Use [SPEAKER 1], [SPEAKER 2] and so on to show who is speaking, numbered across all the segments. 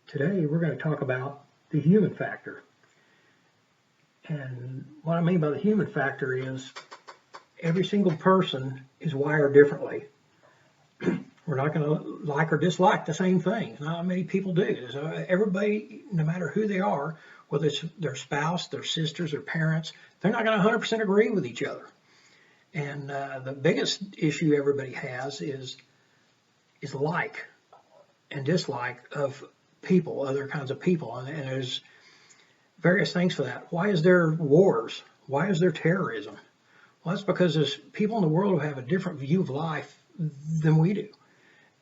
[SPEAKER 1] Today we're going to talk about the human factor. And what I mean by the human factor is every single person is wired differently. We're not going to like or dislike the same thing. Not many people do. So everybody, no matter who they are, whether it's their spouse, their sisters, their parents, they're not going to 100% agree with each other. And the biggest issue everybody has is like and dislike of people, other kinds of people. And there's various things for that. Why is there wars? Why is there terrorism? Well, that's because there's people in the world who have a different view of life than we do.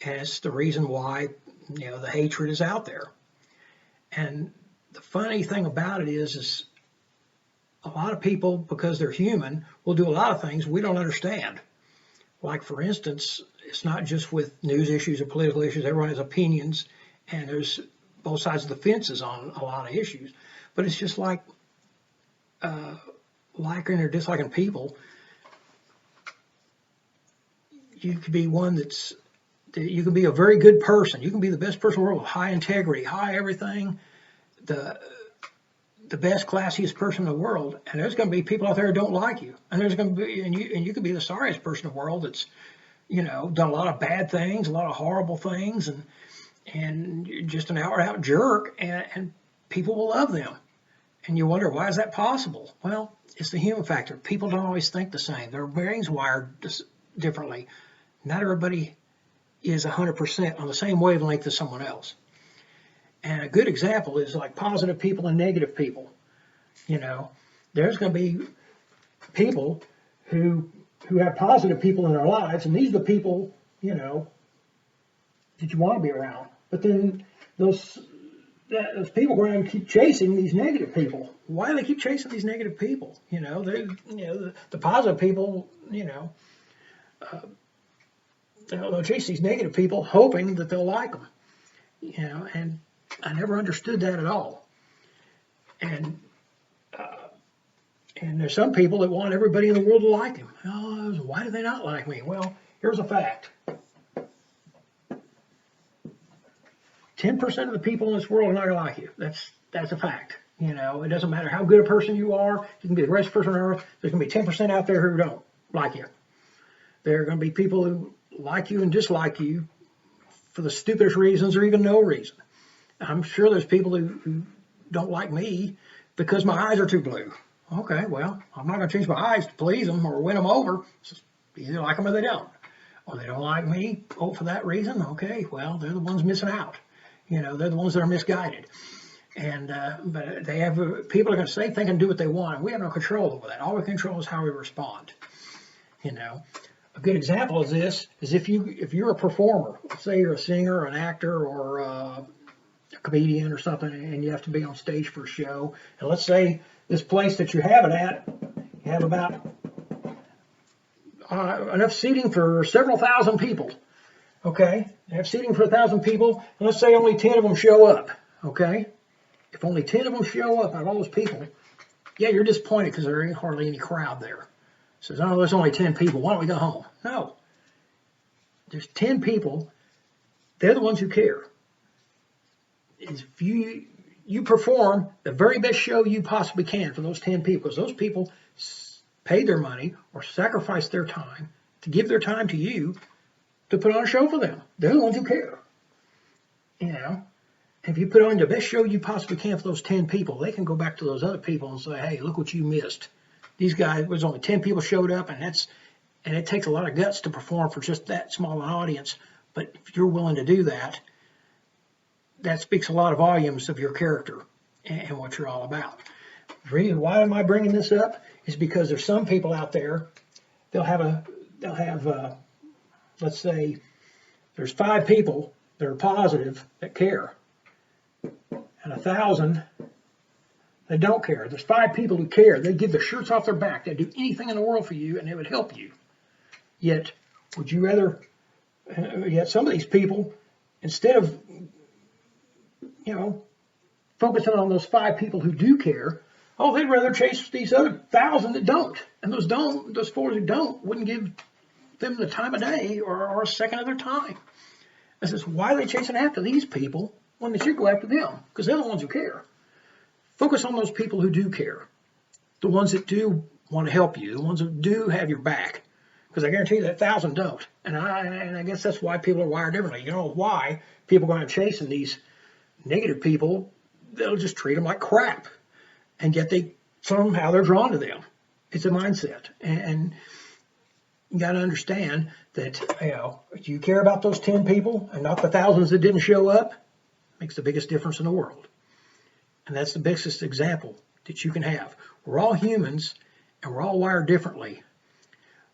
[SPEAKER 1] And it's the reason why, the hatred is out there. And the funny thing about it is a lot of people, because they're human, will do a lot of things we don't understand. Like, for instance, it's not just with news issues or political issues. Everyone has opinions, and there's both sides of the fences on a lot of issues. But it's just like liking or disliking people. You could be you can be a very good person. You can be the best person in the world with high integrity, high everything, the best, classiest person in the world. And there's going to be people out there who don't like you. And there's going to be, and you could be the sorriest person in the world that's, done a lot of bad things, a lot of horrible things, and you're just an out jerk, and people will love them. And you wonder, why is that possible? Well, it's the human factor. People don't always think the same. Their brains wired differently. Not everybody is 100% on the same wavelength as someone else. And a good example is like positive people and negative people. There's going to be people who have positive people in their lives, and these are the people, that you want to be around. But then those people go around and keep chasing these negative people. Why do they keep chasing these negative people? The positive people, they'll chase these negative people hoping that they'll like them. And I never understood that at all. And there's some people that want everybody in the world to like them. Oh, why do they not like me? Well, here's a fact. 10% of the people in this world are not going to like you. That's a fact. It doesn't matter how good a person you are. You can be the greatest person on earth. There's going to be 10% out there who don't like you. There are going to be people who like you and dislike you for the stupidest reasons or even no reason. I'm sure there's people who don't like me because my eyes are too blue. Okay, well, I'm not going to change my eyes to please them or win them over. So either like them or they don't. Or they don't like me for that reason. Okay, well, they're the ones missing out. They're the ones that are misguided. And but people are going to say, think, and do what they want. And we have no control over that. All we control is how we respond. A good example of this is if you're a performer, let's say you're a singer, or an actor, or a comedian or something, and you have to be on stage for a show. And let's say this place that you have it at, you have about enough seating for several thousand people. Okay, they have seating for 1,000 people, and let's say only 10 of them show up. Okay, if only 10 of them show up out of all those people, yeah, you're disappointed because there ain't hardly any crowd there. Says, oh, there's only 10 people. Why don't we go home? No, there's 10 people. They're the ones who care. If you perform the very best show you possibly can for those 10 people, because those people paid their money or sacrificed their time to give their time to you to put on a show for them. They're the ones who care. If you put on the best show you possibly can for those 10 people, they can go back to those other people and say, hey, look what you missed. These guys, there's only 10 people showed up, and it takes a lot of guts to perform for just that small an audience. But if you're willing to do that, that speaks a lot of volumes of your character and what you're all about. The reason why am I bringing this up is because there's some people out there, they'll have let's say there's 5 people that are positive that care, and 1,000 that don't care. There's 5 people who care. They give their shirts off their back. They'd do anything in the world for you, and it would help you. Yet, would you rather? Yet some of these people, instead of focusing on those 5 people who do care, they'd rather chase these other 1,000 that don't. And those 4 who don't wouldn't give them the time of day or a second of their time. I says, why are they chasing after these people one that you go after them, because they're the ones who care. Focus on those people who do care, the ones that do want to help you, the ones who do have your back. Because I guarantee you that 1,000 don't. And I guess that's why people are wired differently. You know why people go around chasing these negative people? They'll just treat them like crap, and yet somehow they're drawn to them. It's a mindset, and you got to understand that if you care about those 10 people and not the thousands that didn't show up, makes the biggest difference in the world. And that's the biggest example that you can have. We're all humans, and we're all wired differently.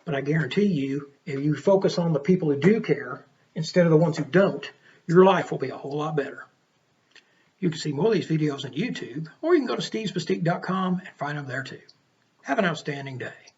[SPEAKER 1] But I guarantee you, if you focus on the people who do care instead of the ones who don't, your life will be a whole lot better. You can see more of these videos on YouTube, or you can go to stevesmystique.com and find them there too. Have an outstanding day.